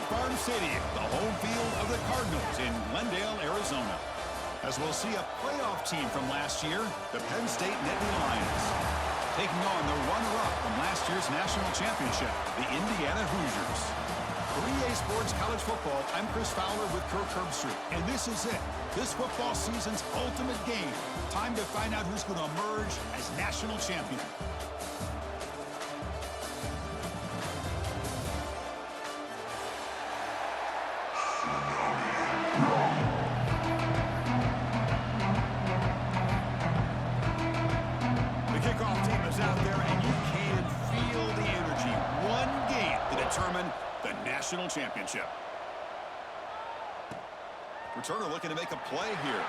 Farm Stadium, the home field of the Cardinals in Glendale, Arizona. As we'll see a playoff team from last year, the Penn State Nittany Lions, taking on the runner-up from last year's national championship, the Indiana Hoosiers. 3A Sports College Football, I'm Chris Fowler with Kirk Herbstreit, and this is it. This football season's ultimate game. Time to find out who's going to emerge as national champion. The kickoff team is out there, and you can feel the energy. One game to determine the national championship. Returner looking to make a play here.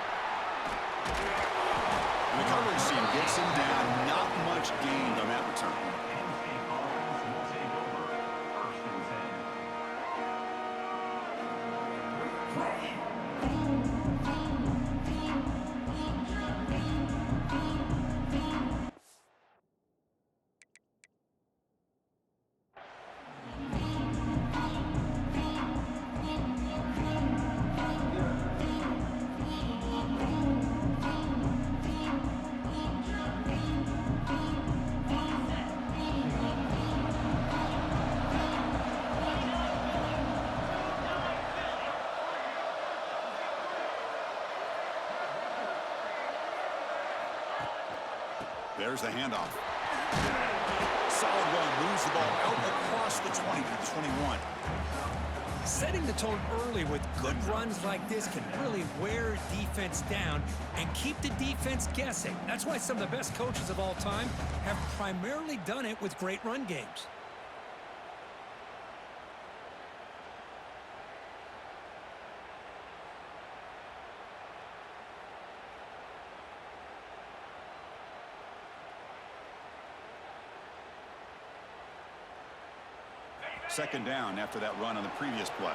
And the coverage team gets him down. Not much gained on that return. There's the handoff. Solid run, moves the ball out across the 20 to the 21. Setting the tone early with good runs like this can really wear defense down and keep the defense guessing. That's why some of the best coaches of all time have primarily done it with great run games. Second down after that run on the previous play.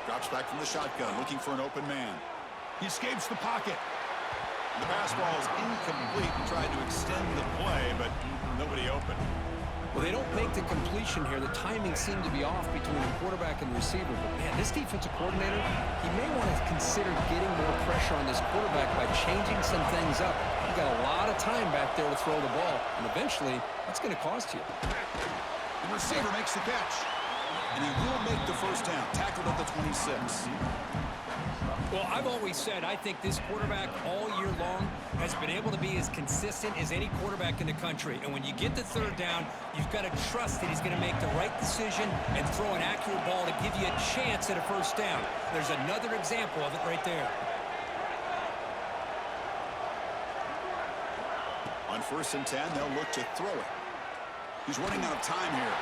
Drops back from the shotgun, looking for an open man. He escapes the pocket. The pass ball is incomplete. He tried to extend the play, but nobody open. Well, they don't make the completion here. The timing seemed to be off between the quarterback and the receiver. But, man, this defensive coordinator, he may want to consider getting more pressure on this quarterback by changing some things up. He got a lot of time back there to throw the ball, and eventually that's going to cost you. The receiver makes the catch, and he will make the first down, tackled at the 26. Well, I've always said I think this quarterback all year long has been able to be as consistent as any quarterback in the country. And when you get the third down, you've got to trust that he's going to make the right decision and throw an accurate ball to give you a chance at a first down. There's another example of it right there. On 1st and 10, they'll look to throw it. He's running out of time here.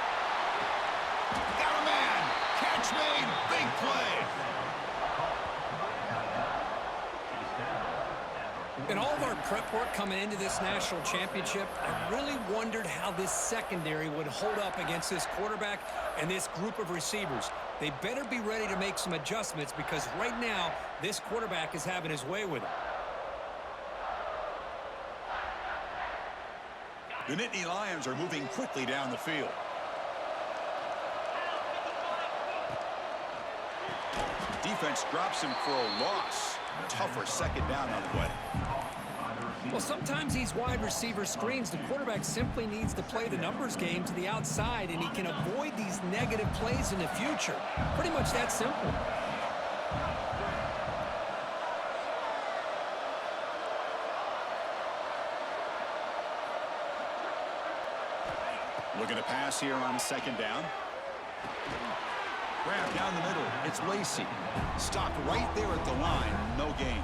Got a man! Catch made! Big play! In all of our prep work coming into this national championship, I really wondered how this secondary would hold up against this quarterback and this group of receivers. They better be ready to make some adjustments because right now, this quarterback is having his way with it. The Nittany Lions are moving quickly down the field. Defense drops him for a loss. Tougher second down on the way. Well, sometimes these wide receiver screens, the quarterback simply needs to play the numbers game to the outside, and he can avoid these negative plays in the future. Pretty much that simple. Looking to pass here on second down. Grab down the middle. It's Lacey. Stopped right there at the line. No gain.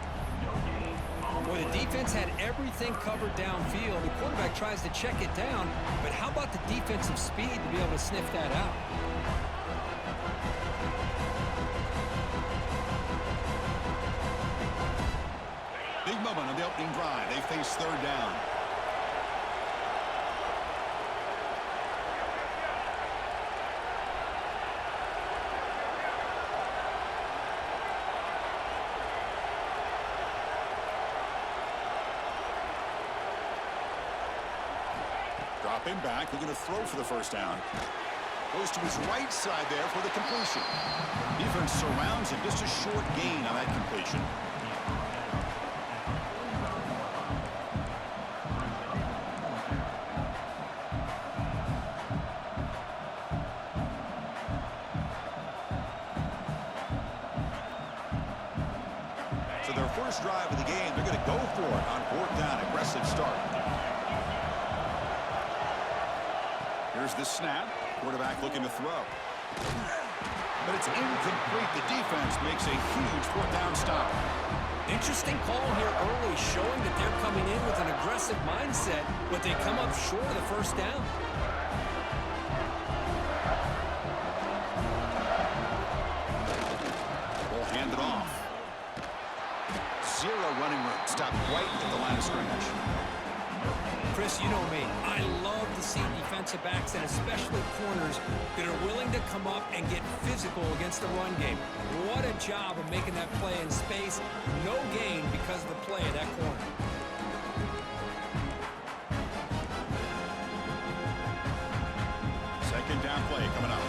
Boy, the defense had everything covered downfield. The quarterback tries to check it down, but how about the defensive speed to be able to sniff that out? Big moment on the opening drive. They face third down. Him back, looking to throw for the first down. Goes to his right side there for the completion. Defense surrounds him. Just a short gain on that completion. So their first drive of the game, they're going to go for it on fourth down. Aggressive start. Here's the snap. Quarterback looking to throw. But it's incomplete. The defense makes a huge fourth down stop. Interesting call here early, showing that they're coming in with an aggressive mindset, but they come up short of the first down. We'll hand it off. Zero running room. Stopped right at the line of scrimmage. Chris, you know me. I love to see defensive backs and especially corners that are willing to come up and get physical against the run game. What a job of making that play in space. No gain because of the play of that corner. Second down play coming up.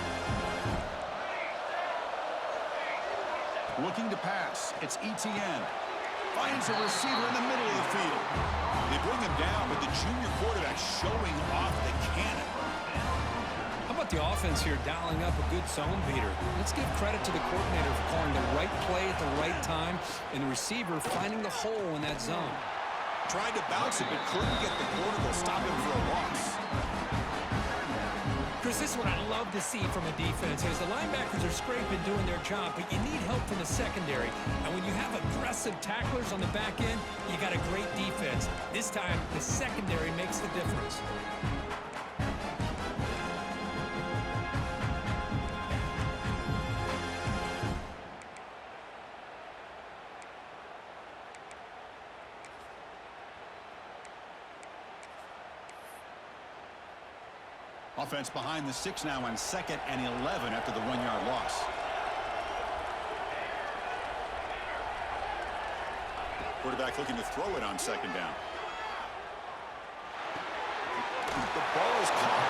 Looking to pass. It's ETN. Finds a receiver in the middle of the field. They bring him down, but the junior quarterback showing off the cannon. How about the offense here dialing up a good zone beater? Let's give credit to the coordinator for calling the right play at the right time and the receiver finding the hole in that zone. Tried to bounce it, but couldn't get the corner to stop him for a loss. Chris, this is what I love to see from a defense. As the linebackers are scraping, doing their job, but you need help from the secondary. And when you have aggressive tacklers on the back end, you got a great defense. This time, the secondary makes the difference. Offense behind the 6 now on 2nd and 11 after the 1-yard loss. Quarterback looking to throw it on 2nd down. The ball is caught.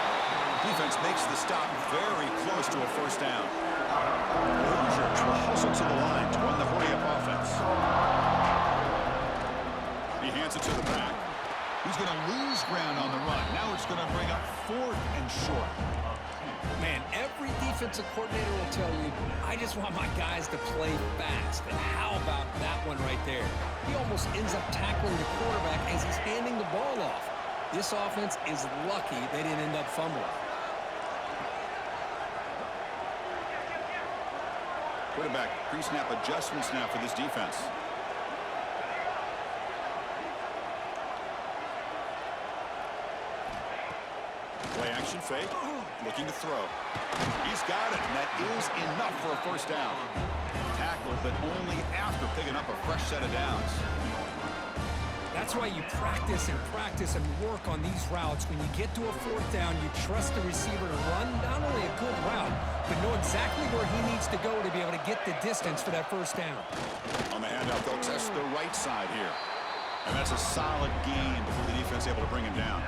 Defense makes the stop very close to a first down. Hoosiers will hustle to the line to run the hurry-up offense. He hands it to the back. He's going to lose ground on the run. Now it's going to bring up 4th and short. Man, every defensive coordinator will tell you, I just want my guys to play fast. And how about that one right there? He almost ends up tackling the quarterback as he's handing the ball off. This offense is lucky they didn't end up fumbling. Quarterback pre-snap adjustments now for this defense. Play action fake, looking to throw. He's got it, and that is enough for a first down. Tackled, but only after picking up a fresh set of downs. That's why you practice and work on these routes. When you get to a 4th down, you trust the receiver to run not only a good route, but know exactly where he needs to go to be able to get the distance for that first down. On the handout, they'll test the right side here. And that's a solid gain before the defense able to bring him down.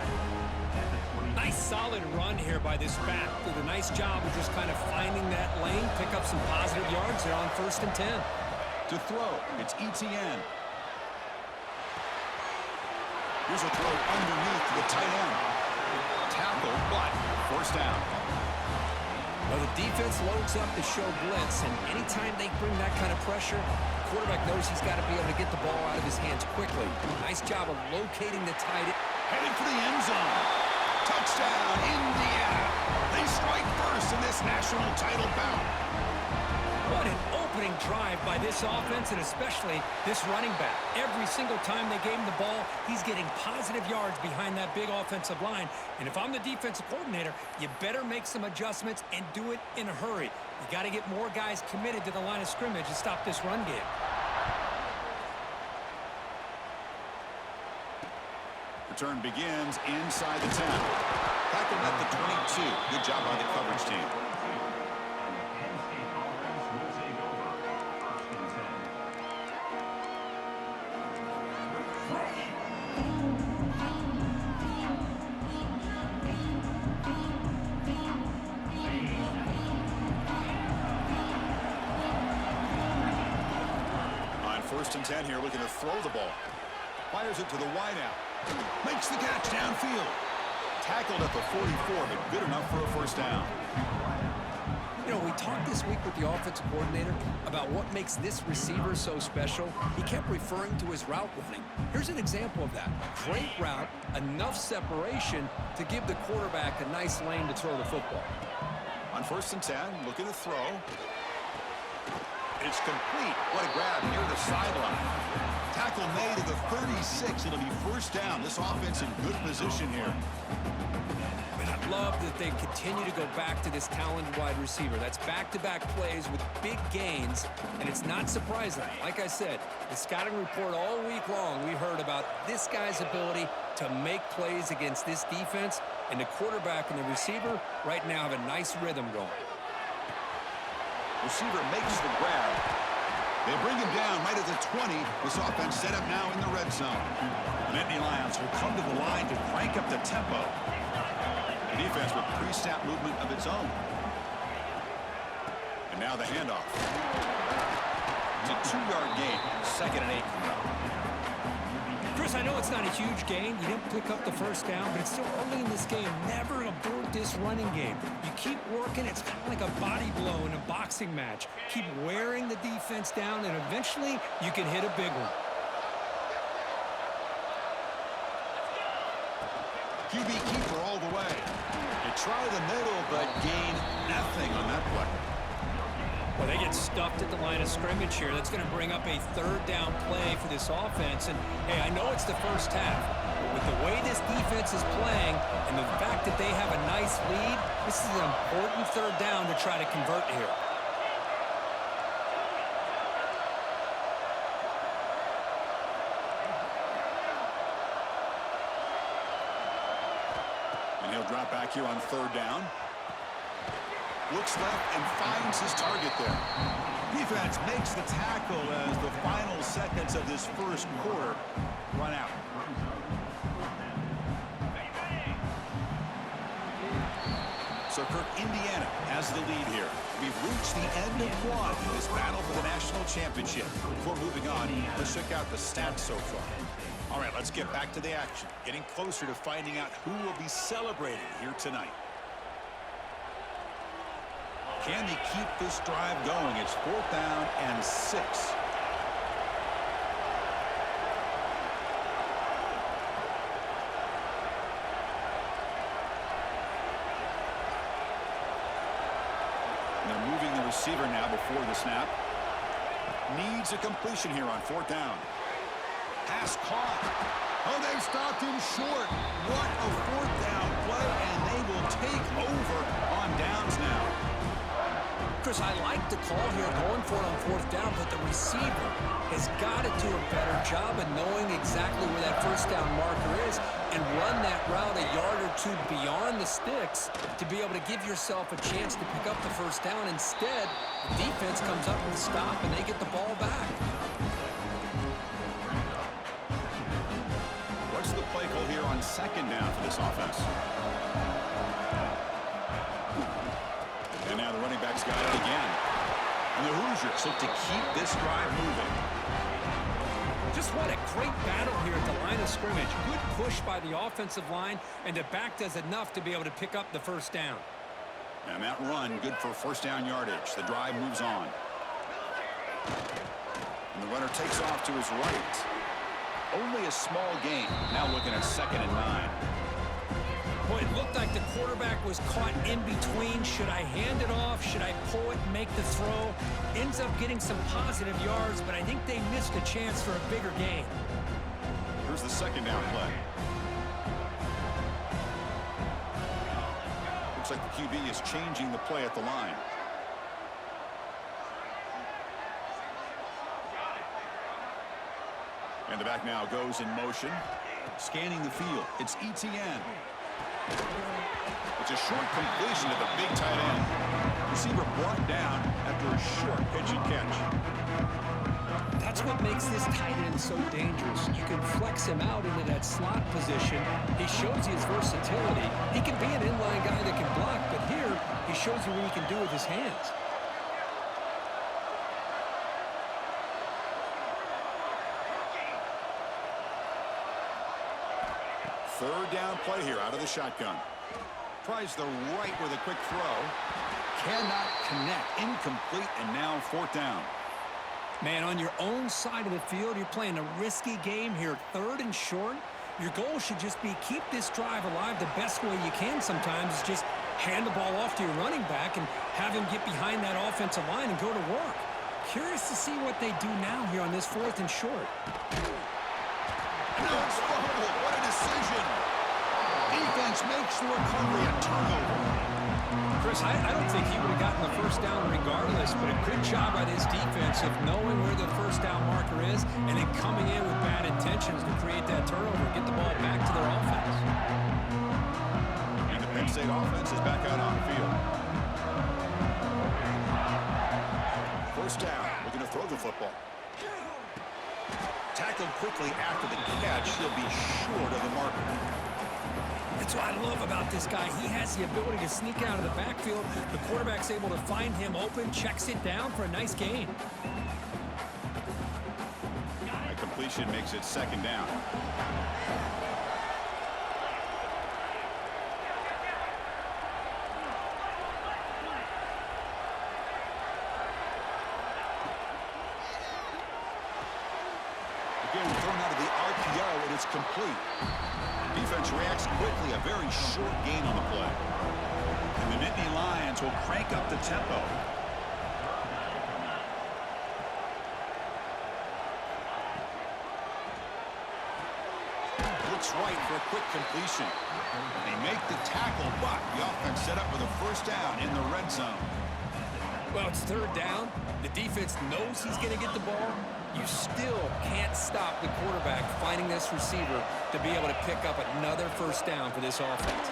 Nice solid run here by this back. Did a nice job of just kind of finding that lane, pick up some positive yards there on 1st and 10. To throw, it's ETN. Here's a throw underneath to the tight end. Tackle, but first down. Well, the defense loads up to show blitz, and anytime they bring that kind of pressure, the quarterback knows he's got to be able to get the ball out of his hands quickly. Nice job of locating the tight end. Heading for the end zone. Touchdown, Indiana. They strike first in this national title bout. What an opening drive by this offense, and especially this running back. Every single time they gave him the ball, he's getting positive yards behind that big offensive line. And if I'm the defensive coordinator, you better make some adjustments and do it in a hurry. You got to get more guys committed to the line of scrimmage to stop this run game. Return begins inside the 10. Tackled at the 22. Good job by the coverage team. First and 10 here, looking to throw the ball. Fires it to the wideout. Makes the catch downfield. Tackled at the 44, but good enough for a first down. You know, we talked this week with the offensive coordinator about what makes this receiver so special. He kept referring to his route running. Here's an example of that. Great route, enough separation to give the quarterback a nice lane to throw the football. On first and 10, looking to throw. It's complete. What a grab near the sideline. Tackle made at the 36. It'll be first down. This offense in good position here. And I love that they continue to go back to this talented wide receiver. That's back-to-back plays with big gains, and it's not surprising. Like I said, the scouting report all week long, we heard about this guy's ability to make plays against this defense, and the quarterback and the receiver right now have a nice rhythm going. Receiver makes the grab. They bring him down right at the 20. This offense set up now in the red zone. The Nittany Lions will come to the line to crank up the tempo. The defense with pre-snap movement of its own. And now the handoff. It's a 2-yard gain. Second and 8 from now. Chris, I know it's not a huge gain. You didn't pick up the first down, but it's still early in this game. Never abort this running game. You keep working. It's kind of like a body blow in a boxing match. Keep wearing the defense down, and eventually you can hit a big one. QB keeper all the way. They try the middle, but gain nothing on that play. Well, they get stuffed at the line of scrimmage here. That's going to bring up a third down play for this offense. And, hey, I know it's the first half, but with the way this defense is playing and the fact that they have a nice lead, this is an important third down to try to convert here. And he'll drop back here on third down. Looks left and finds his target there. Defense makes the tackle as the final seconds of this first quarter run out. So Kirk, Indiana has the lead here. We've reached the end of one in this battle for the national championship. Before moving on, let's check out the stats so far. All right, let's get back to the action. Getting closer to finding out who will be celebrating here tonight. Can they keep this drive going? It's 4th down and 6. They're moving the receiver now before the snap. Needs a completion here on 4th down. Pass caught. Oh, they stopped him short. What a 4th down play, and they will take over on downs now. Chris, I like the call here going for it on 4th down, but the receiver has got to do a better job of knowing exactly where that first down marker is and run that route a yard or two beyond the sticks to be able to give yourself a chance to pick up the first down. Instead, the defense comes up with a stop and they get the ball back. What's the play call here on 2nd down for this offense? And now the running back's got it again. And the Hoosiers look to keep this drive moving. Just what a great battle here at the line of scrimmage. Good push by the offensive line, and the back does enough to be able to pick up the first down. And that run, good for first down yardage. The drive moves on. And the runner takes off to his right. Only a small gain. Now looking at 2nd and 9. Boy, it looked like the quarterback was caught in between. Should I hand it off? Should I pull it and make the throw? Ends up getting some positive yards, but I think they missed a chance for a bigger gain. Here's the 2nd down play. Looks like the QB is changing the play at the line. And the back now goes in motion. Scanning the field. It's ETN. It's a short completion to the big tight end. Receiver brought down after a short pitch and catch. That's what makes this tight end so dangerous. You can flex him out into that slot position. He shows you his versatility. He can be an inline guy that can block, but here he shows you what he can do with his hands. Third down play here out of the shotgun. Tries the right with a quick throw. Cannot connect. Incomplete, and now fourth down. Man, on your own side of the field, you're playing a risky game here. Third and short. Your goal should just be keep this drive alive the best way you can sometimes. Is just hand the ball off to your running back and have him get behind that offensive line and go to work. Curious to see what they do now here on this fourth and short. No, it's fumble. What a decision. Defense makes the recovery a turnover. Chris, I don't think he would have gotten the first down regardless, but a good job by this defense of knowing where the first down marker is and then coming in with bad intentions to create that turnover, get the ball back to their offense. And the Penn State offense is back out on the field. First down, we're going to throw the football. Tackled quickly after the catch. He'll be short of the marker. That's what I love about this guy. He has the ability to sneak out of the backfield. The quarterback's able to find him open, checks it down for a nice gain. A completion makes it second down. Again, thrown out of the RPO, and it's complete. Defense reacts quickly. A very short gain on the play. And the Nittany Lions will crank up the tempo. Looks right for a quick completion. They make the tackle, but the offense set up with a first down in the red zone. Well, it's third down. The defense knows he's going to get the ball. You still can't stop the quarterback finding this receiver to be able to pick up another first down for this offense.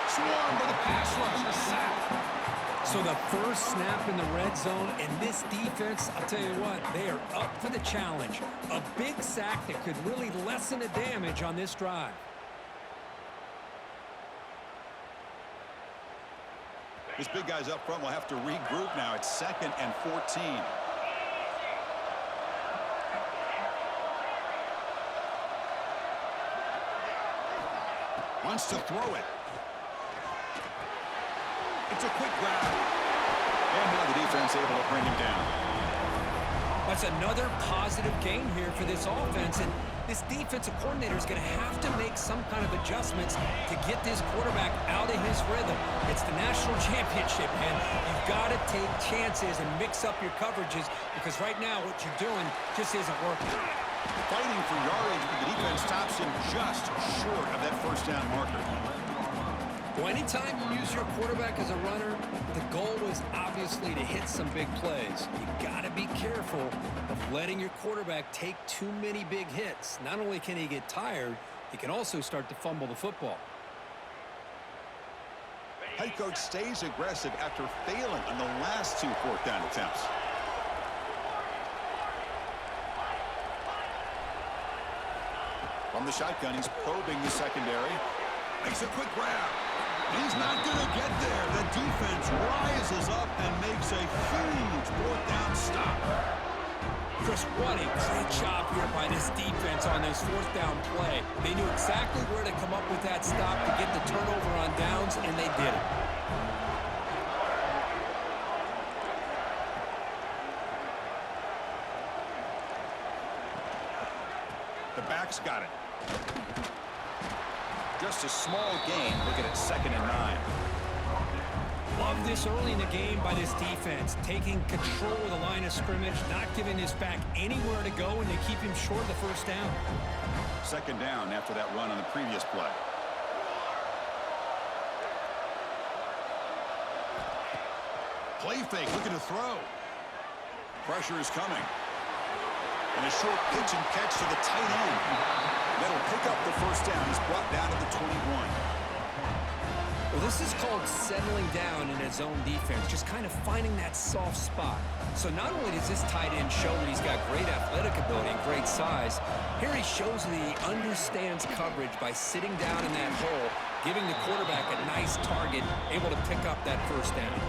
Swarmed by the pass rush, sack. So the first snap in the red zone, and this defense, I'll tell you what, they are up for the challenge. A big sack that could really lessen the damage on this drive. This big guy's up front will have to regroup now. It's 2nd and 14. Wants to throw it. It's a quick grab. And now the defense able to bring him down. That's another positive gain here for this offense, and this defensive coordinator is going to have to make some kind of adjustments to get this quarterback out of his rhythm. It's the national championship, man. You've got to take chances and mix up your coverages because right now what you're doing just isn't working. Fighting for yardage, but the defense stops him just short of that first down marker. Well, anytime you use your quarterback as a runner, the goal is obviously to hit some big plays. You got to be careful of letting your quarterback take too many big hits. Not only can he get tired, he can also start to fumble the football. Head coach stays aggressive after failing on the last 2 fourth down attempts. From the shotgun, he's probing the secondary. Makes a quick grab. He's not going to get there. The defense rises up and makes a huge fourth down stop. Chris, what a great job here by this defense on this fourth down play. They knew exactly where to come up with that stop to get the turnover on downs, and they did it. The back's got it. Just a small gain. Looking at 2nd and 9. Love this early in the game by this defense, taking control of the line of scrimmage, not giving this back anywhere to go, and they keep him short of the first down. 2nd down after that run on the previous play. Play fake, looking to throw. Pressure is coming. And a short pitch and catch to the tight end. That'll pick up the first down. He's brought down to the 21. Well, this is called settling down in his own defense, just kind of finding that soft spot. So not only does this tight end show that he's got great athletic ability and great size, here he shows that he understands coverage by sitting down in that hole, giving the quarterback a nice target, able to pick up that first down.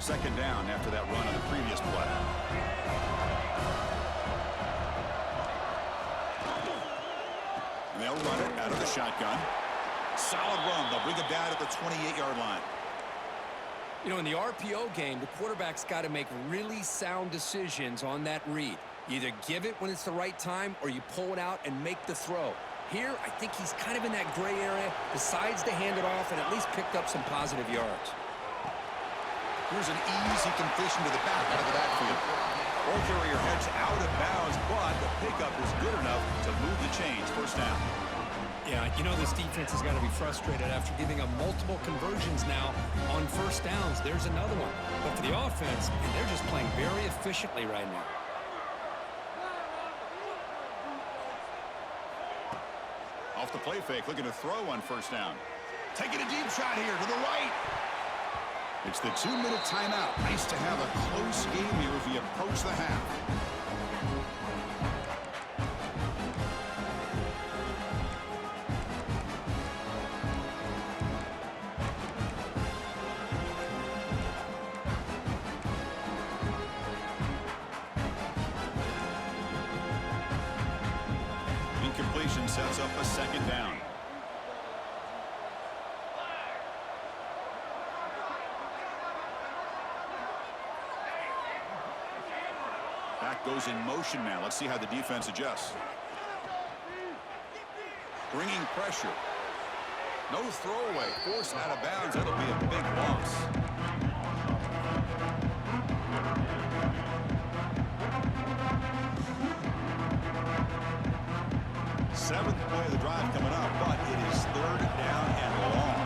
second down after that run on the previous play. And they'll run it out of the shotgun. Solid run. They'll bring it down at the 28-yard line. You know, in the RPO game, the quarterback's got to make really sound decisions on that read. You either give it when it's the right time or you pull it out and make the throw. Here, I think he's kind of in that gray area, decides to hand it off and at least picked up some positive yards. Here's an easy completion to the back out of the backfield. Ball carrier heads out of bounds, but the pickup is good enough to move the chains. First down. Yeah, you know this defense has got to be frustrated after giving up multiple conversions now on first downs. There's another one. But for the offense, man, they're just playing very efficiently right now. Off the play fake, looking to throw on first down. Taking a deep shot here to the right. It's the 2-minute timeout. Nice to have a close game here as we approach the half. Incompletion sets up a second down. Back goes in motion now. Let's see how the defense adjusts. Bringing pressure. No throwaway. Forced out of bounds. That'll be a big loss. Seventh play of the drive coming up, but it is third down and long.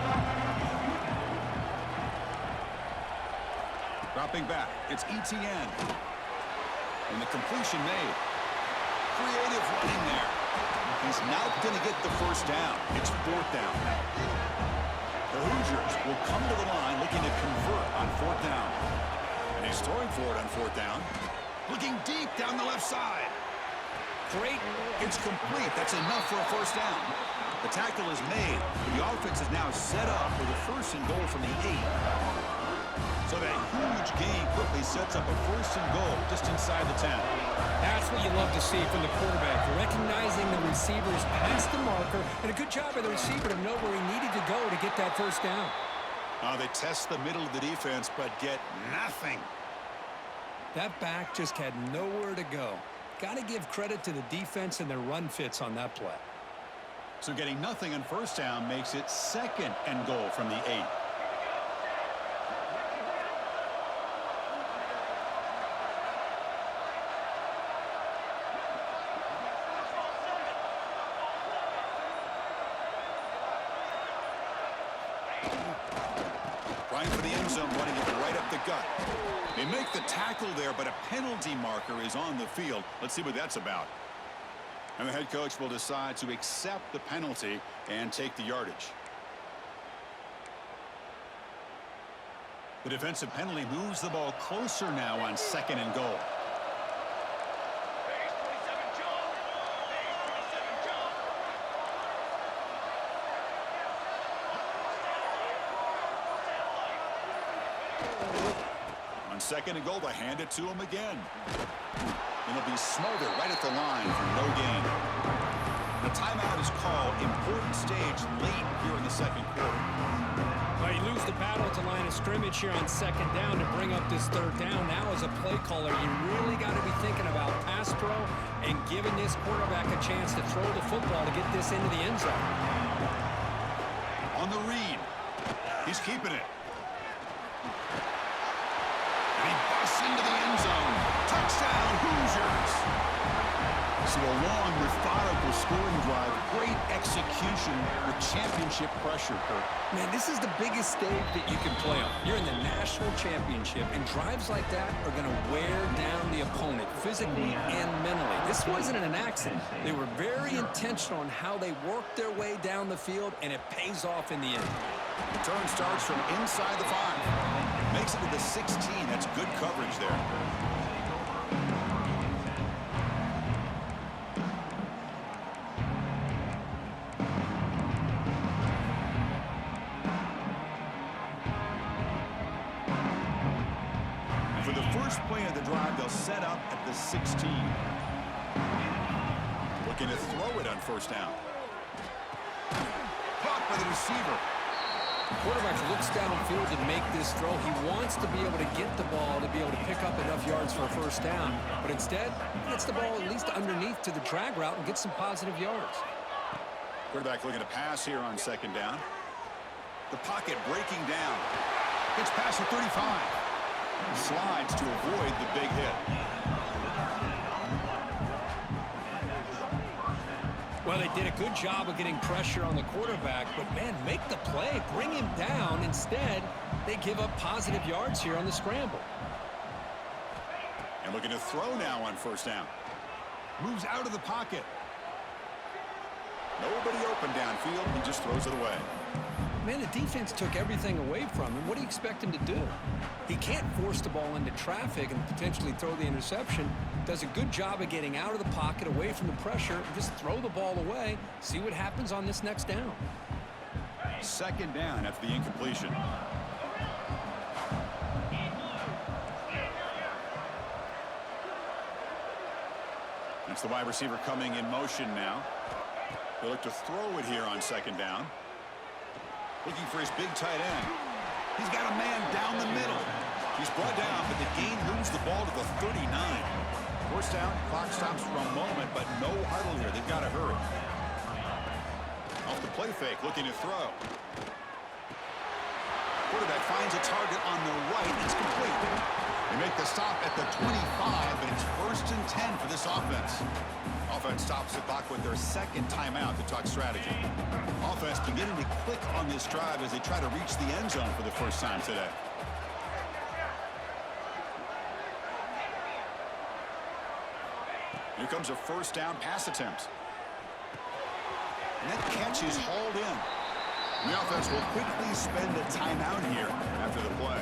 Dropping back. It's ETN. And the completion made. Creative running there. He's not going to get the first down. It's fourth down. The Hoosiers will come to the line looking to convert on fourth down. And he's throwing for it on fourth down. Looking deep down the left side. Great. It's complete. That's enough for a first down. The tackle is made. The offense is now set up for the first and goal from the 8. So that huge gain quickly sets up a first and goal just inside the 10. That's what you love to see from the quarterback, recognizing the receiver's past the marker, and a good job by the receiver to know where he needed to go to get that first down. They test the middle of the defense, but get nothing. That back just had nowhere to go. Got to give credit to the defense and their run fits on that play. So getting nothing on first down makes it second and goal from the 8. Trying for the end zone, running it right up the gut. They make the tackle there, but a penalty marker is on the field. Let's see what that's about. And the head coach will decide to accept the penalty and take the yardage. The defensive penalty moves the ball closer now on second and goal. Second and goal, they hand it to him again. And it'll be smothered right at the line for no gain. The timeout is called. Important stage late here in the second quarter. Well, you lose the battle at the line of scrimmage here on second down to bring up this third down. Now as a play caller, you really got to be thinking about pass pro and giving this quarterback a chance to throw the football to get this into the end zone. On the read. He's keeping it. Into the end zone. Touchdown, Hoosiers. So a long, methodical scoring drive. Great execution with championship pressure, Kirk. Man, this is the biggest stage that you can play on. You're in the national championship, and drives like that are going to wear down the opponent physically and mentally. This wasn't an accident. They were very intentional on how they worked their way down the field, and it pays off in the end. Return starts from inside the 5. Makes it to the 16. That's good coverage there. first play of the drive, they'll set up at the 16. Looking to throw it on first down. Caught by the receiver. The quarterback looks downfield to make this throw. He wants to be able to get the ball to be able to pick up enough yards for a first down. But instead, he gets the ball at least underneath to the drag route and gets some positive yards. Quarterback looking to pass here on second down. The pocket breaking down. Gets past the 35. Slides to avoid the big hit. Well, they did a good job of getting pressure on the quarterback, but, man, make the play. Bring him down. Instead, they give up positive yards here on the scramble. And looking to throw now on first down. Moves out of the pocket. Nobody open downfield. He just throws it away. Man, the defense took everything away from him. What do you expect him to do? He can't force the ball into traffic and potentially throw the interception. Does a good job of getting out of the pocket, away from the pressure, and just throw the ball away. See what happens on this next down. Second down after the incompletion. It's the wide receiver coming in motion now. They look to throw it here on second down. Looking for his big tight end. He's got a man down the middle. He's brought down, but the gain moves the ball to the 39. First down, clock stops for a moment, but no huddle here. They've got to hurry. Off the play fake, looking to throw. Quarterback finds a target on the right. It's complete. They make the stop at the 25, but it's 1st and 10 for this offense. Offense stops the clock with their second timeout to talk strategy. Offense beginning to click on this drive as they try to reach the end zone for the first time today. Here comes a first down pass attempt. And that catch is hauled in. The offense will quickly spend a timeout here after the play.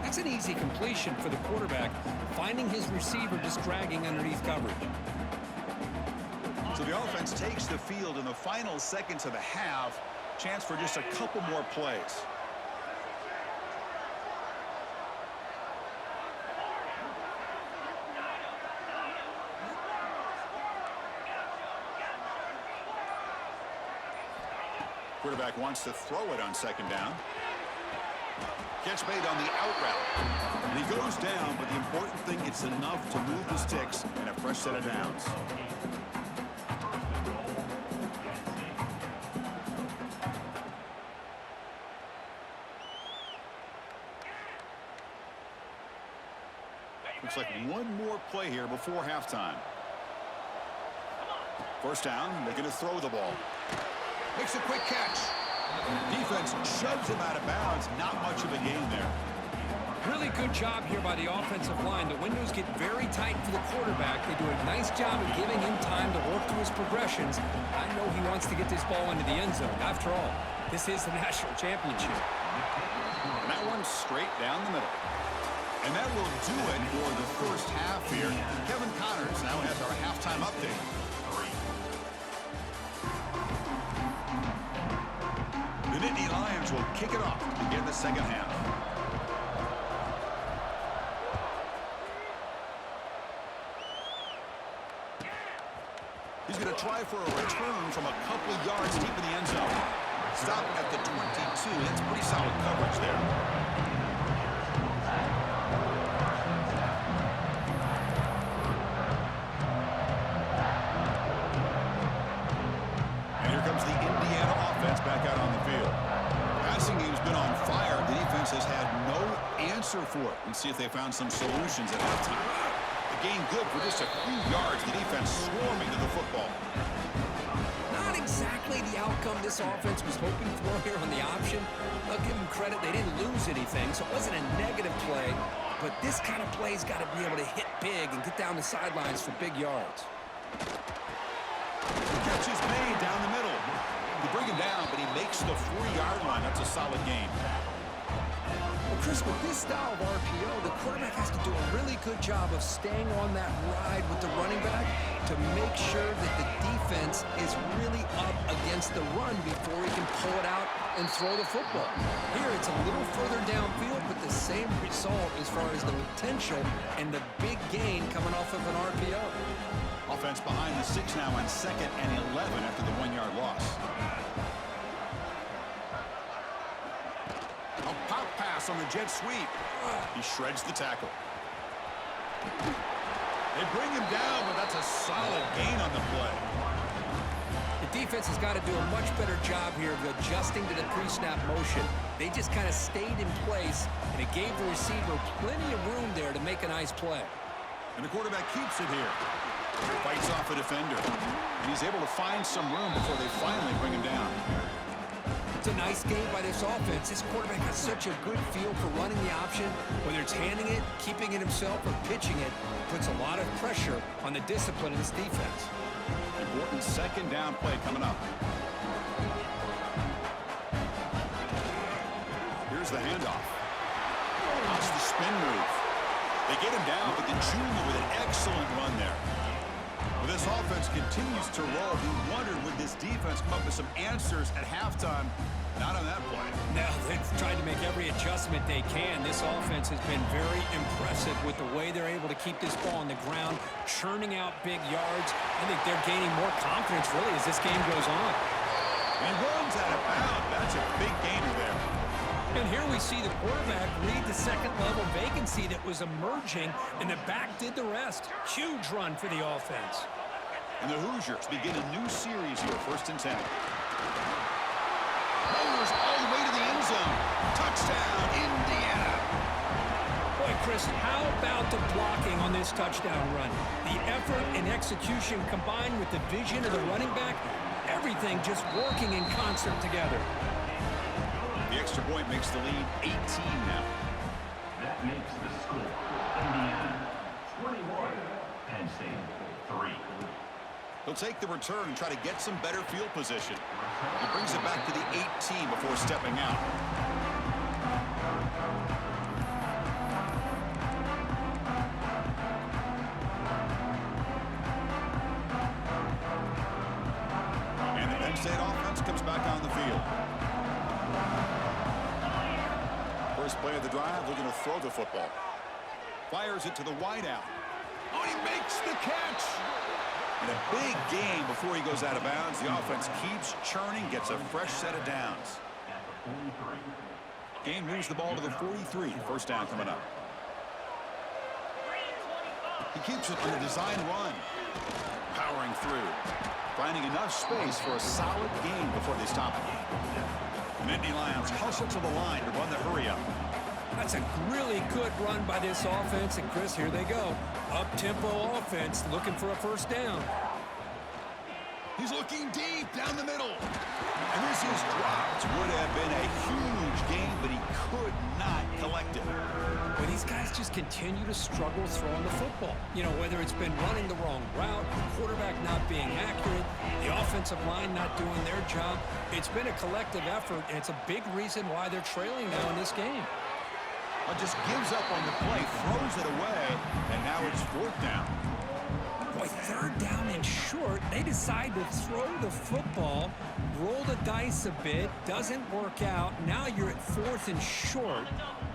That's an easy completion for the quarterback, finding his receiver just dragging underneath coverage. So the offense takes the field in the final seconds of the half. Chance for just a couple more plays. Quarterback wants to throw it on second down. Catch made on the out route. And he goes down, but the important thing, it's enough to move the sticks and a fresh set of downs. Looks like one more play here before halftime. First down, looking to throw the ball. Makes a quick catch. Defense shoves him out of bounds. Not much of a gain there. Really good job here by the offensive line. The windows get very tight for the quarterback. They do a nice job of giving him time to work through his progressions. I know he wants to get this ball into the end zone. After all, this is the national championship. And that one's straight down the middle. And that will do it for the first half here. Kevin Connors now has our halftime update. The Nittany Lions will kick it off to begin the second half. He's going to try for a return from a couple yards deep in the end zone. Stop at the 22. That's pretty solid coverage there. And here comes the Indiana offense back out on the field. Passing game's been on fire. The defense has had no answer for it. Let's see if they found some solutions at halftime. The game good for just a few yards. The defense swarming to the football. Not exactly the outcome this offense was hoping for here on the option. I'll give them credit. They didn't lose anything, so it wasn't a negative play. But this kind of play's got to be able to hit big and get down the sidelines for big yards. The catch is made down the middle. They bring him down, but he makes the 4-yard line. That's a solid gain. Well, Chris, with this style of RPO, the quarterback has to do a really good job of staying on that ride with the running back to make sure that the defense is really up against the run before he can pull it out and throw the football. Here, it's a little further downfield, but the same result as far as the potential and the big gain coming off of an RPO. Offense behind the 6 now on 2nd and 11 after the 1-yard loss. A pop pass on the jet sweep. He shreds the tackle. They bring him down, but that's a solid gain on the play. The defense has got to do a much better job here of adjusting to the pre-snap motion. They just kind of stayed in place, and it gave the receiver plenty of room there to make a nice play. And the quarterback keeps it here. Fights off a defender. And he's able to find some room before they finally bring him down. It's a nice game by this offense. This quarterback has such a good feel for running the option. Whether it's handing it, keeping it himself, or pitching it, puts a lot of pressure on the discipline of this defense. Important 2nd down play coming up. Here's the handoff. Watch the spin move. They get him down, but the junior with an excellent run there. Well, this offense continues to roll. We wondered, would this defense come up with some answers at halftime? Not on that play. No, they've tried to make every adjustment they can. This offense has been very impressive with the way they're able to keep this ball on the ground, churning out big yards. I think they're gaining more confidence, really, as this game goes on. And he runs out of bounds. That's a big gainer there. And here we see the quarterback read the second-level vacancy that was emerging, and the back did the rest. Huge run for the offense. And the Hoosiers begin a new series here, 1st and 10. Motors all the way to the end zone. Touchdown, Indiana. Boy, Chris, how about the blocking on this touchdown run? The effort and execution combined with the vision of the running back, everything just working in concert together. The extra point makes the lead 18 now. That makes the score Indiana 21, Penn State 3. He'll take the return and try to get some better field position. He brings it back to the 18 before stepping out. And the Penn State offense comes back on the field. First play of the drive, they're going to throw the football. Fires it to the wideout. Oh, he makes the catch! And a big gain before he goes out of bounds. The offense keeps churning, gets a fresh set of downs. Gain moves the ball to the 43. 1st down coming up. He keeps it on a design run. Powering through. Finding enough space for a solid gain before they stop it. The Nittany Lions hustle to the line to run the hurry-up. That's a really good run by this offense. And, Chris, here they go. Up-tempo offense looking for a 1st down. He's looking deep down the middle. And this is dropped. Would have been a huge gain, but he could not collect it. Well, these guys just continue to struggle throwing the football. You know, whether it's been running the wrong route, the quarterback not being accurate, the offensive line not doing their job. It's been a collective effort, and it's a big reason why they're trailing now in this game. Just gives up on the play, throws it away, and now it's 4th down. Boy, 3rd down and short. They decide to throw the football, roll the dice a bit, doesn't work out. Now you're at 4th and short.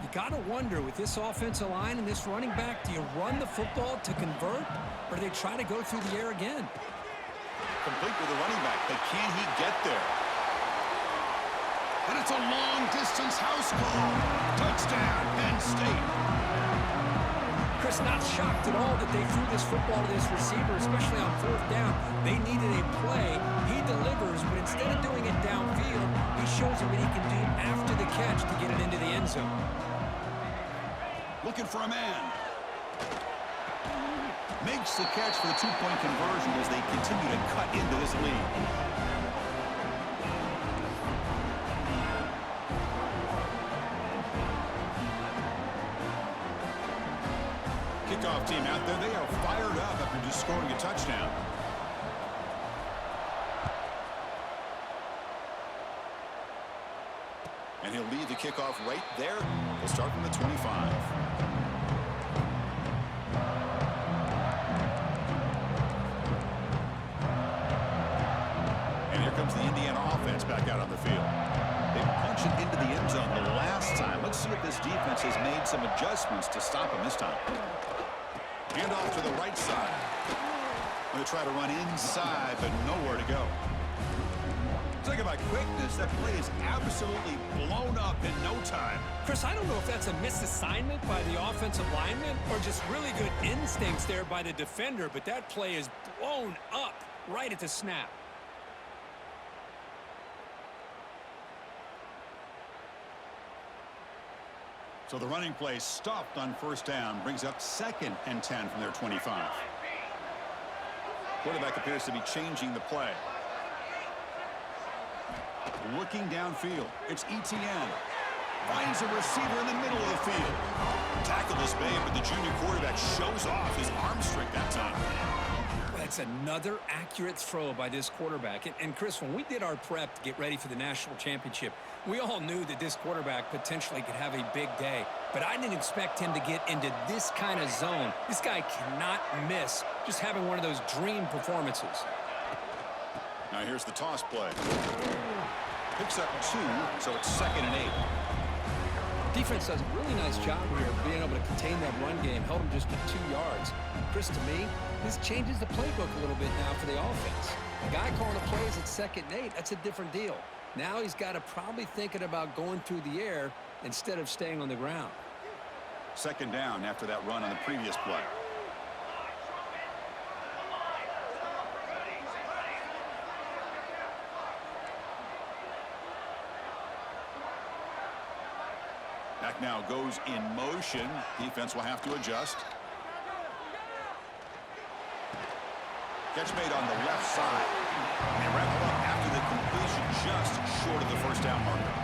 You got to wonder, with this offensive line and this running back, do you run the football to convert, or do they try to go through the air again? Complete with the running back, but can he get there? And it's a long-distance house call. Touchdown, Penn State. Chris, not shocked at all that they threw this football to this receiver, especially on 4th down. They needed a play. He delivers, but instead of doing it downfield, he shows them what he can do after the catch to get it into the end zone. Looking for a man. Makes the catch for the 2-point conversion as they continue to cut into this lead. Kickoff team out there. They are fired up after just scoring a touchdown. And he'll lead the kickoff right there. We'll start from the 25. And here comes the Indiana offense back out on the field. They made some adjustments to stop him this time. Hand off to the right side. Going to try to run inside, but nowhere to go. Talking about quickness, that play is absolutely blown up in no time. Chris, I don't know if that's a misassignment by the offensive lineman or just really good instincts there by the defender, but that play is blown up right at the snap. So the running play stopped on first down, brings up 2nd and 10 from their 25. Quarterback appears to be changing the play. Looking downfield, it's Etienne. Finds a receiver in the middle of the field. Tackle is made, but the junior quarterback shows off his arm strength that time. That's another accurate throw by this quarterback. And Chris, when we did our prep to get ready for the national championship, we all knew that this quarterback potentially could have a big day. But I didn't expect him to get into this kind of zone. This guy cannot miss just having one of those dream performances. Now here's the toss play. Picks up 2, so it's 2nd and 8. Defense does a really nice job here of being able to contain that run game, held him just to 2 yards. Chris, to me, this changes the playbook a little bit now for the offense. The guy calling the plays at 2nd and 8, that's a different deal. Now he's got to probably thinking about going through the air instead of staying on the ground. 2nd down after that run on the previous play. Back now goes in motion. Defense will have to adjust. Catch made on the left side. And wrap it up after the completion just short of the first down marker.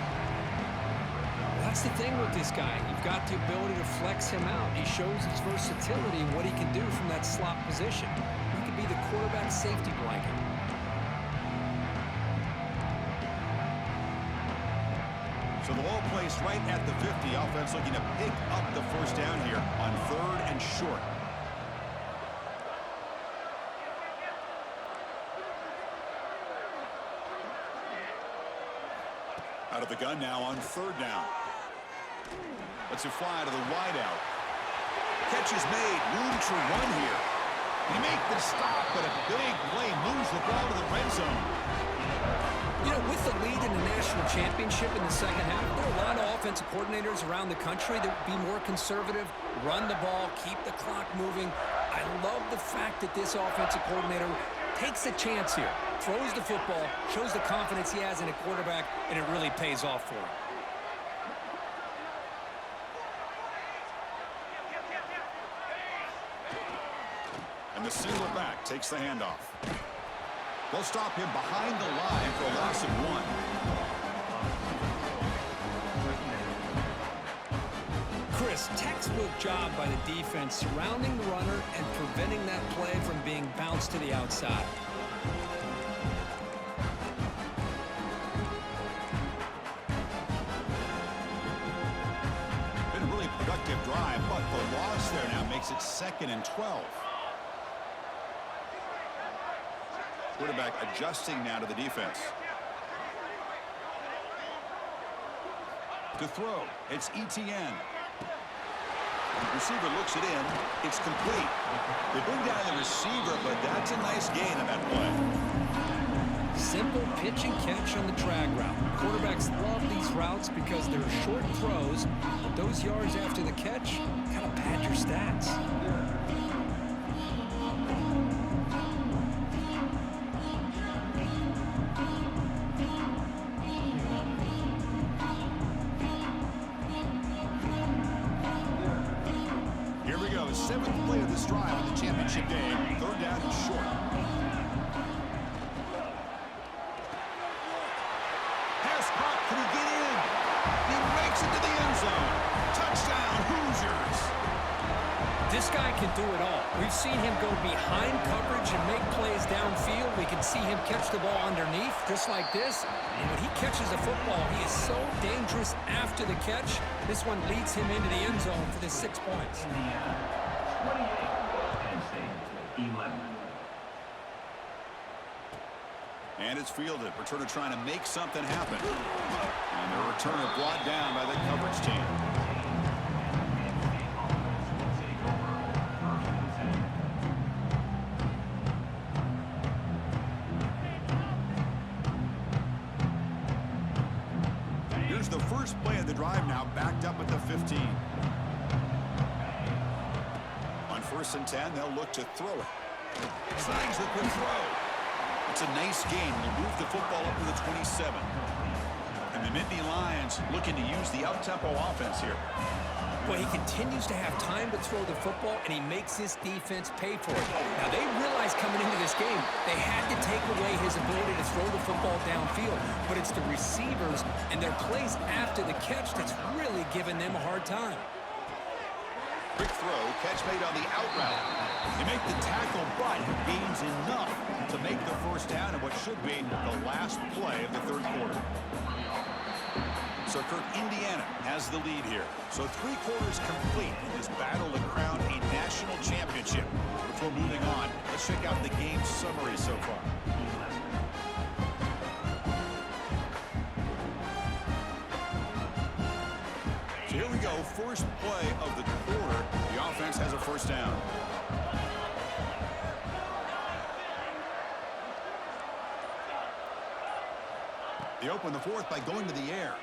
That's the thing with this guy. You've got the ability to flex him out. He shows his versatility and what he can do from that slot position. He could be the quarterback safety blanket. So the ball placed right at the 50. Offense looking to pick up the first down here on 3rd and short. Out of the gun now on 3rd down. Lets it fly to the wideout. Catch is made. Room to run here. He make the stop, but a big play moves the ball to the red zone. You know, with the lead in the national championship in the second half, there are a lot of offensive coordinators around the country that would be more conservative, run the ball, keep the clock moving. I love the fact that this offensive coordinator takes a chance here, throws the football, shows the confidence he has in a quarterback, and it really pays off for him. And the single back takes the handoff. They'll stop him behind the line for a loss of 1. Chris, textbook job by the defense surrounding the runner and preventing that play from being bounced to the outside. Been a really productive drive, but the loss there now makes it 2nd and 12. Quarterback adjusting now to the defense. To throw, it's Etienne. The receiver looks it in. It's complete. They bring down the receiver, but that's a nice gain on that play. Simple pitch and catch on the drag route. Quarterbacks love these routes because they're short throws, but those yards after the catch kind of pad your stats. Here we go, the 7th play of this drive in the championship game. 3rd down and short. Pass caught, can he get in? He makes it to the end zone. Touchdown, Hoosiers. This guy can do it all. We've seen him go behind coverage and make plays downfield. We can see him catch the ball underneath, just like this. And when he catches the football, he is so dangerous after the catch. This one leads him into the end zone for the 6 points. Indiana, 28. Penn State, 11. And it's fielded. Returner trying to make something happen. And the returner brought down by the coverage team. now backed up at the 15. On 1st and 10, they'll look to throw it. Slides the quick throw. It's a nice gain. Will move the football up to the 27. And the Nittany Lions looking to use the up-tempo offense here. Well, he continues to have time to throw the football, and he makes this defense pay for it. Now, they realized coming into this game they had to take away his ability to throw the football downfield, but it's the receivers and their plays after the catch that's really giving them a hard time. Quick throw, catch made on the out route. They make the tackle, but gains enough to make the first down in what should be the last play of the third quarter. So Kirk, Indiana has the lead here. So 3 quarters complete in this battle to crown a national championship. Before moving on, let's check out the game summary so far. So here we go, first play of the quarter. The offense has a first down. They open the fourth by going to the air.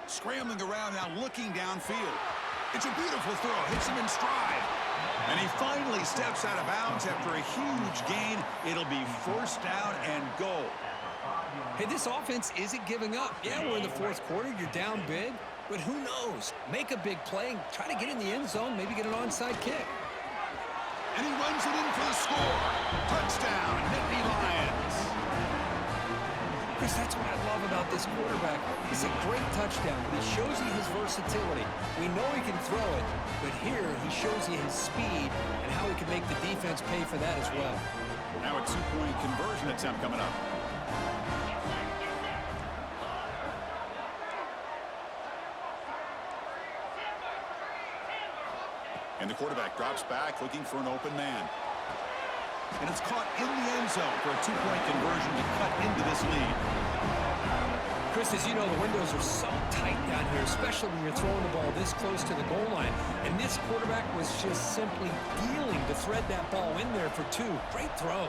Scrambling around now, looking downfield. It's a beautiful throw, hits him in stride. And he finally steps out of bounds after a huge gain. It'll be first down and goal. Hey, this offense isn't giving up. Yeah, we're in the fourth quarter. You're down big. But who knows? Make a big play, try to get in the end zone, maybe get an onside kick. And he runs it in for the score. Touchdown, Nittany Lions. Chris, that's what I love about this quarterback. It's a great touchdown, but he shows you his versatility. We know he can throw it, but here he shows you his speed and how he can make the defense pay for that as well. Now a 2-point conversion attempt coming up. And the quarterback drops back, looking for an open man. And it's caught in the end zone for a 2-point conversion to cut into this lead. Chris, as you know, the windows are so tight down here, especially when you're throwing the ball this close to the goal line. And this quarterback was just simply dealing to thread that ball in there for 2. Great throw.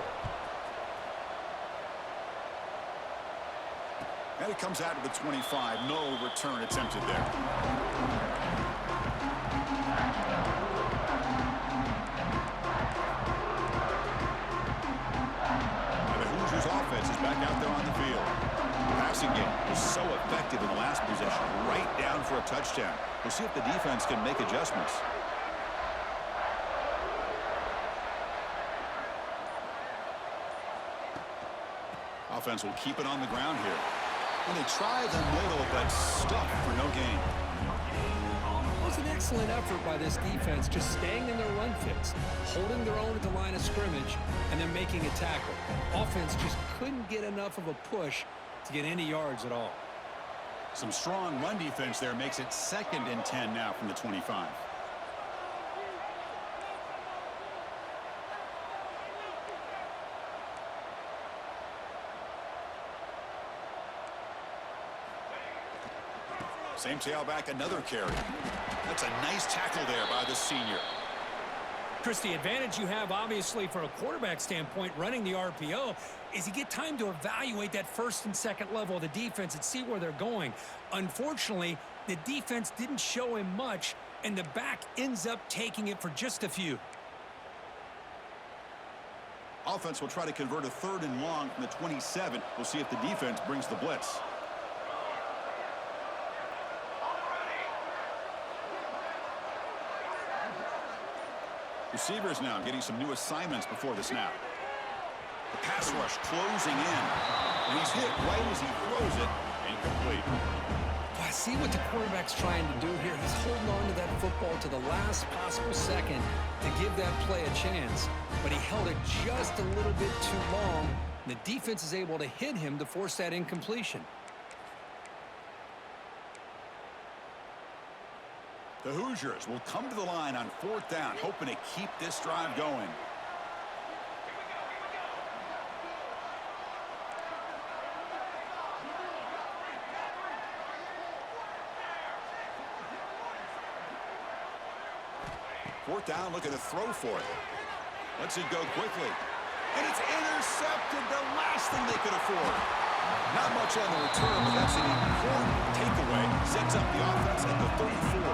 And it comes out of the 25. No return attempted there. Offense is back out there on the field. The passing game was so effective in the last possession, right down for a touchdown. We'll see if the defense can make adjustments. Offense will keep it on the ground here. And they try the middle, but stuck for no gain. It was an excellent effort by this defense, just staying in their run fits, holding their own at the line of scrimmage, and then making a tackle. Offense just couldn't get enough of a push to get any yards at all. Some strong run defense there makes it 2nd and 10 now from the 25. Same tailback, another carry. That's a nice tackle there by the senior. Chris, the advantage you have, obviously, from a quarterback standpoint, running the RPO, is you get time to evaluate that 1st and 2nd level of the defense and see where they're going. Unfortunately, the defense didn't show him much, and the back ends up taking it for just a few. Offense will try to convert a 3rd and long from the 27. We'll see if the defense brings the blitz. Receivers now getting some new assignments before the snap. The pass rush closing in. And he's hit right as he throws it. Incomplete. I see what the quarterback's trying to do here. He's holding on to that football to the last possible second to give that play a chance. But he held it just a little bit too long. The defense is able to hit him to force that incompletion. The Hoosiers will come to the line on 4th down, hoping to keep this drive going. Fourth down, looking to throw for it. Lets it go quickly. And it's intercepted, the last thing they could afford. Not much on the return, but that's an important takeaway Brings up the offense at the 34.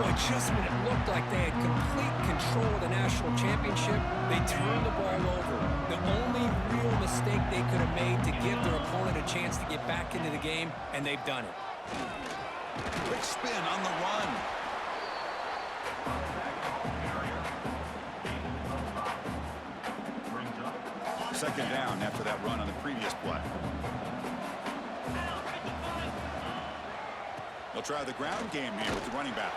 Boy, just when it looked like they had complete control of the national championship, they turned the ball over. The only real mistake they could have made to give their opponent a chance to get back into the game, and they've done it. Quick spin on the run. Second down after that run on the previous play. They'll try the ground game here with the running back.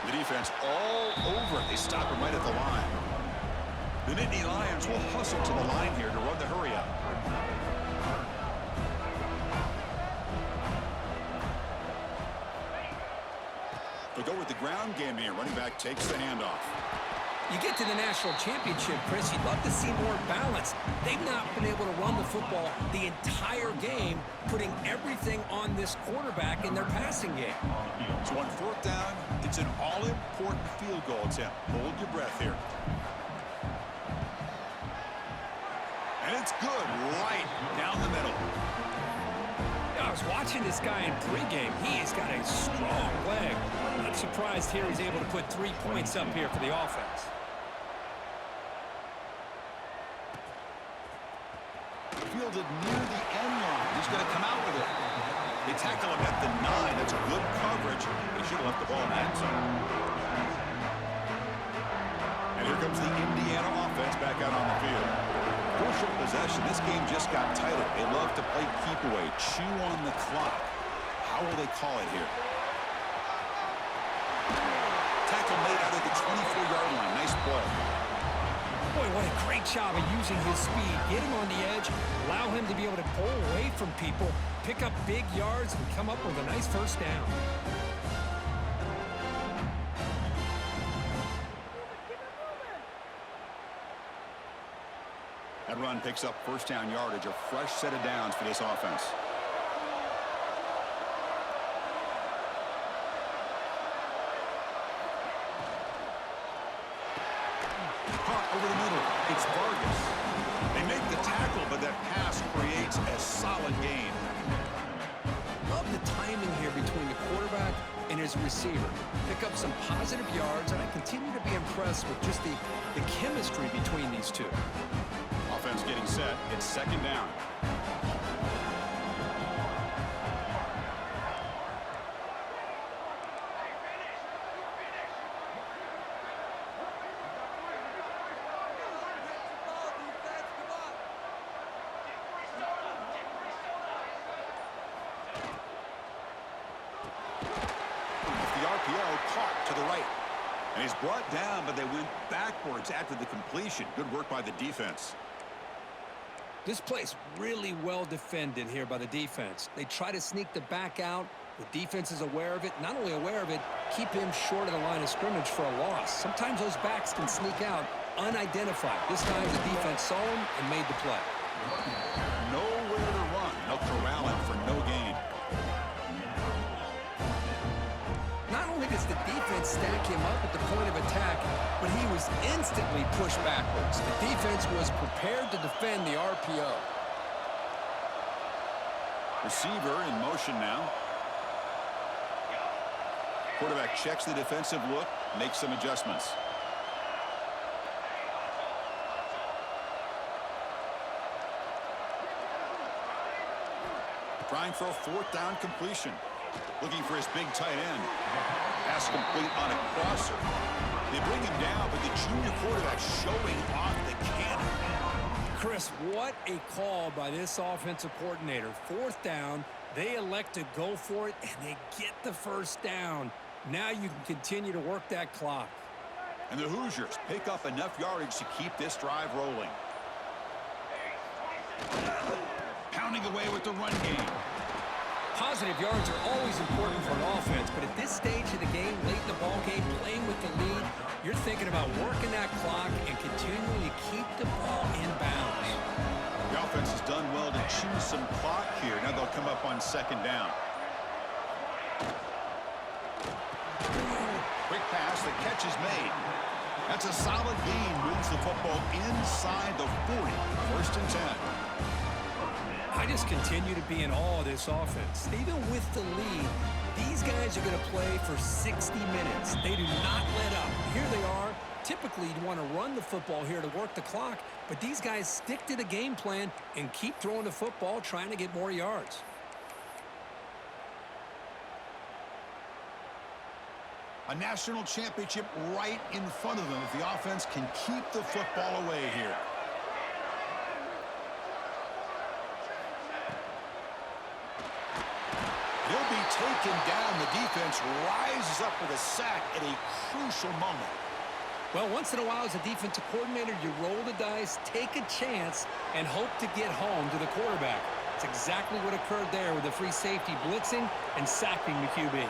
The defense all over it. They stop him right at the line. The Nittany Lions will hustle to the line here to run the hurry up. They'll go with the ground game here. Running back takes the handoff. You get to the national championship, Chris, you'd love to see more balance. They've not been able to run the football the entire game, putting everything on this quarterback in their passing game. So on fourth down, it's an all-important field goal attempt. Hold your breath here. And it's good right down the middle. I was watching this guy in pregame. He's got a strong leg. Not surprised here he's able to put 3 points up here for the offense. Fielded near the end line. He's going to come out with it. They tackle him at the 9. That's good coverage. They should have left the ball in the end zone. And here comes the Indiana offense back out on the field. Crucial possession. This game just got tighter. They love to play keep away, chew on the clock. How will they call it here? Tackle made out of the 24-yard line. Nice play. Boy, what a great job of using his speed. Get him on the edge, allow him to be able to pull away from people, pick up big yards, and come up with a nice first down. That run picks up first down yardage, a fresh set of downs for this offense. Caught over the middle. It's Vargas. They make the tackle, but that pass creates a solid gain. Love the timing here between the quarterback and his receiver. Pick up some positive yards, and I continue to be impressed with just the chemistry between these two. Offense getting set. It's second down. Caught to the right. And he's brought down, but they went backwards after the completion. Good work by the defense. This play's really well defended here by the defense. They try to sneak the back out. The defense is aware of it. Not only aware of it, keep him short of the line of scrimmage for a loss. Sometimes those backs can sneak out unidentified. This time the defense saw him and made the play. Nowhere to run. They'll corral him for no gain. Not only does the defense stack him up at the point of attack, but he was instantly pushed backwards. The defense was prepared to defend the RPO. Receiver in motion now. Quarterback checks the defensive look, makes some adjustments. Trying for a fourth down completion. Looking for his big tight end. Pass complete on a crosser. They bring him down, but the junior quarterback showing off the cannon. Chris, what a call by this offensive coordinator. Fourth down, they elect to go for it, and they get the first down. Now you can continue to work that clock. And the Hoosiers pick up enough yardage to keep this drive rolling. Pounding away with the run game. Positive yards are always important for an offense, but at this stage of the game, late in the ball game, playing with the lead, you're thinking about working that clock and continuing to keep the ball in bounds. The offense has done well to chew some clock here. Now they'll come up on second down. Quick pass, the catch is made. That's a solid gain, moves the football inside the 40. First and 10. I just continue to be in awe of this offense. Even with the lead, These guys are going to play for 60 minutes. They do not let up. Here they are. Typically, you'd want to run the football here to work the clock, but these guys stick to the game plan and keep throwing the football, trying to get more yards. A national championship right in front of them if the offense can keep the football away here. He'll be taken down. The defense rises up with a sack at a crucial moment. Well, once in a while as a defensive coordinator, you roll the dice, take a chance, and hope to get home to the quarterback. It's exactly what occurred there with the free safety blitzing and sacking the QB.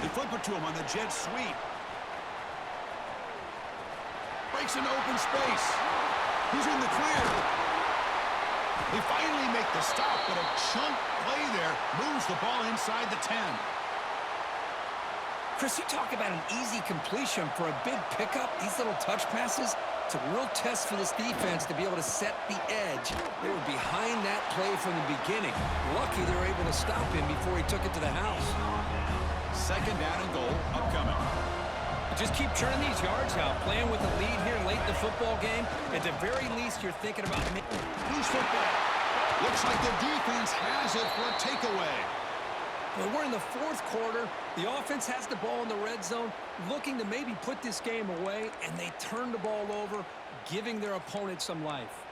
They flip it to him on the jet sweep. Breaks into open space. He's in the clear. They finally make the stop, but a chunk play there moves the ball inside the 10. Chris, you talk about an easy completion for a big pickup. These little touch passes, it's a real test for this defense to be able to set the edge. They were behind that play from the beginning. Lucky they were able to stop him before he took it to the house. Second down and goal upcoming. Just keep churning these yards out, playing with the lead here late in the football game. At the very least, you're thinking about loose football. Looks like the defense has it for a takeaway. Well, we're in the fourth quarter. The offense has the ball in the red zone, looking to maybe put this game away, and they turn the ball over, giving their opponent some life.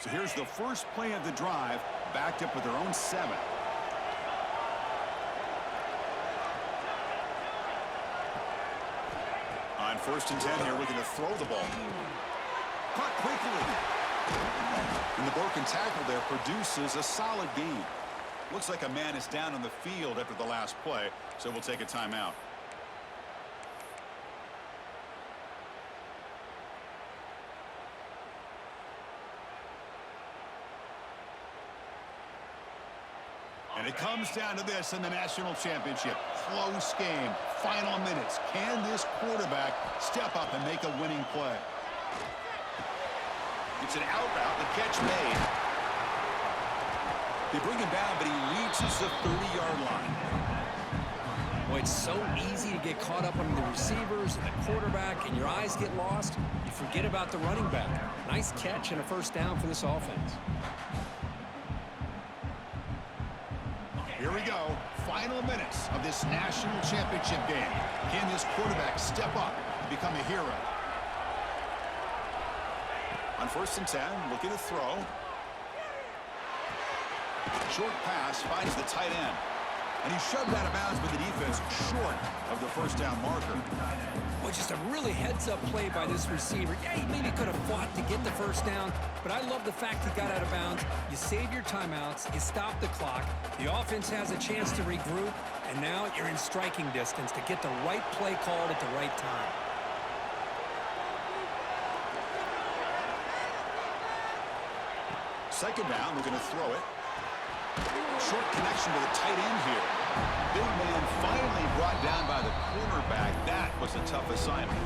So here's the first play of the drive, backed up with their own 7. On 1st and 10 here, looking to throw the ball. Caught quickly. And the broken tackle there produces a solid gain. Looks like a man is down on the field after the last play, so we'll take a timeout. And it comes down to this in the national championship. Close game. Final minutes. Can this quarterback step up and make a winning play? It's an out route. The catch made. They bring him down, but he reaches the 30-yard line. Boy, it's so easy to get caught up on the receivers and the quarterback, and your eyes get lost. You forget about the running back. Nice catch and a first down for this offense. Here we go. Final minutes of this national championship game. Can this quarterback step up and become a hero? On 1st and 10, looking to throw. Short pass finds the tight end. And he shoved out of bounds with the defense short of the first down marker. Well, just a really heads-up play by this receiver. Yeah, he maybe could have fought to get the first down, but I love the fact he got out of bounds. You save your timeouts, you stop the clock, the offense has a chance to regroup, and now you're in striking distance to get the right play called at the right time. Second down, we're going to throw it. Short connection to the tight end here. Big man finally brought down by the cornerback. That was a tough assignment.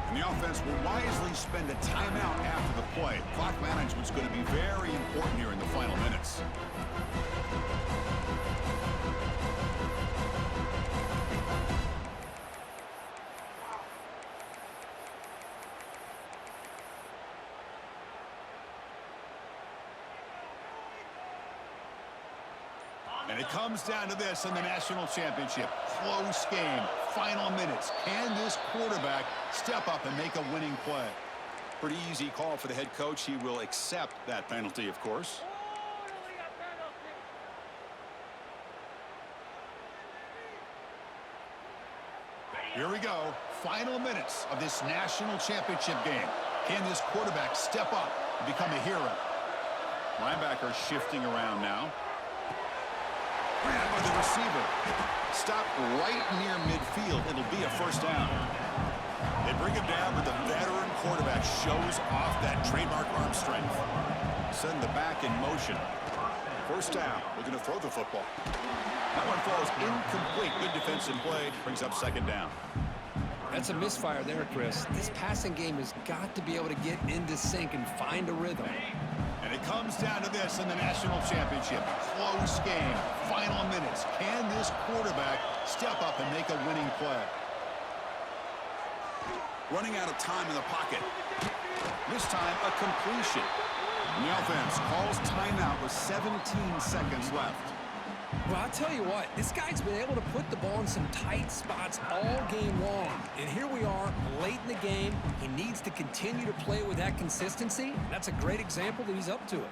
And the offense will wisely spend a timeout after the play. Clock management's going to be very important here in the final minutes. And it comes down to this in the national championship. Close game. Final minutes. Can this quarterback step up and make a winning play? Pretty easy call for the head coach. He will accept that penalty, of course. Here we go. Final minutes of this national championship game. Can this quarterback step up and become a hero? Linebacker shifting around now. Grabbed by the receiver. Stopped right near midfield. It'll be a first down. They bring him down, but the veteran quarterback shows off that trademark arm strength. Send the back in motion. First down, looking to throw the football. That one falls incomplete. Good defensive play. Brings up second down. That's a misfire there, Chris. This passing game has got to be able to get into sync and find a rhythm. And it comes down to this in the national championship. Close game. Final minutes. Can this quarterback step up and make a winning play? Running out of time in the pocket. This time, a completion. The offense calls timeout with 17 seconds left. Well, I'll tell you what, this guy's been able to put the ball in some tight spots all game long. And here we are, late in the game. He needs to continue to play with that consistency. That's a great example that he's up to it.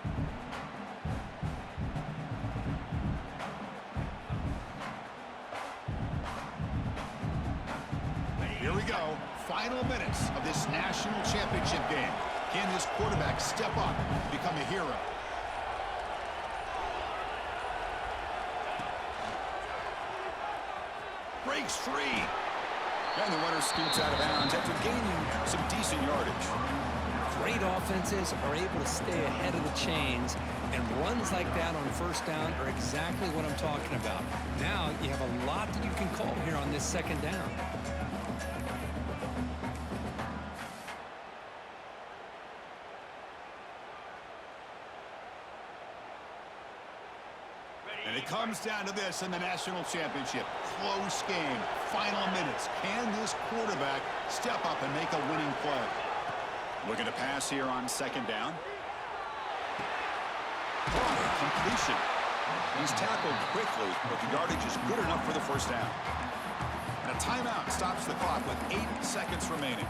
Here we go. Final minutes of this national championship game. Can this quarterback step up and become a hero? Breaks free. And the runner scoots out of bounds after gaining some decent yardage. Great offenses are able to stay ahead of the chains, and runs like that on first down are exactly what I'm talking about. Now you have a lot that you can call here on this second down. And it comes down to this in the national championship. Close game. Final minutes. Can this quarterback step up and make a winning play? Looking to pass here on second down. Completion. He's tackled quickly, but the yardage is good enough for the first down. And a timeout stops the clock with 8 seconds remaining.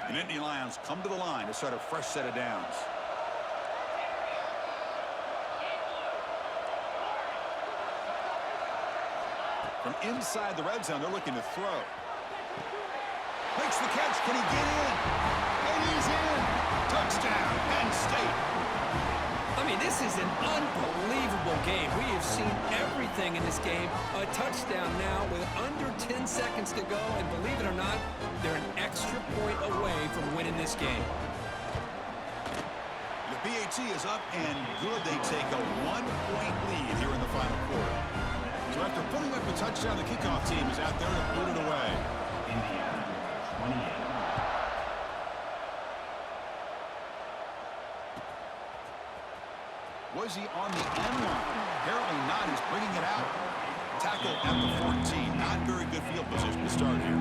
The Nittany Lions come to the line to start a fresh set of downs. From inside the red zone, they're looking to throw. Makes the catch. Can he get in? And he's in. Touchdown, Penn State. I mean, this is an unbelievable game. We have seen everything in this game. A touchdown now with under 10 seconds to go. And believe it or not, they're an extra point away from winning this game. The BAT is up and good. They take a 1-point lead here in the final quarter. So after putting up a touchdown, the kickoff team is out there to put it away. Indiana, 28. Was he on the end line? Apparently not. He's bringing it out. Tackle at the 14. Not very good field position to start here.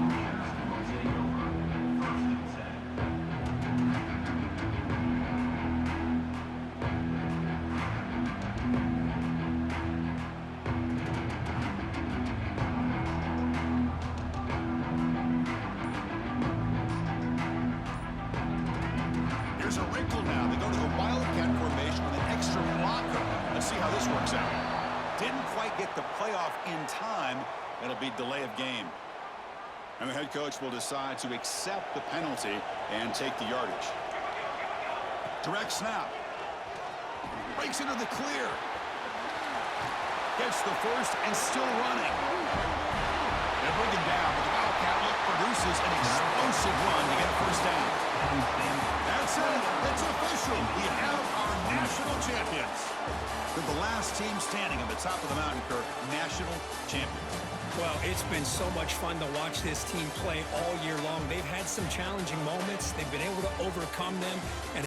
Here's a wrinkle now. They go to the Wildcat formation with an extra blocker. Let's see how this works out. Didn't quite get the playoff in time. It'll be delay of game. And the head coach will decide to accept the penalty and take the yardage. Direct snap. Breaks into the clear. Gets the first and still running. They bring him down, but the Wildcat look produces an explosive run to get a first down. That's it. It's official. We have our national champions. They're the last team standing at the top of the mountain, Kirk. National champions. Well, it's been so much fun to watch this team play all year long. They've had some challenging moments. They've been able to overcome them. And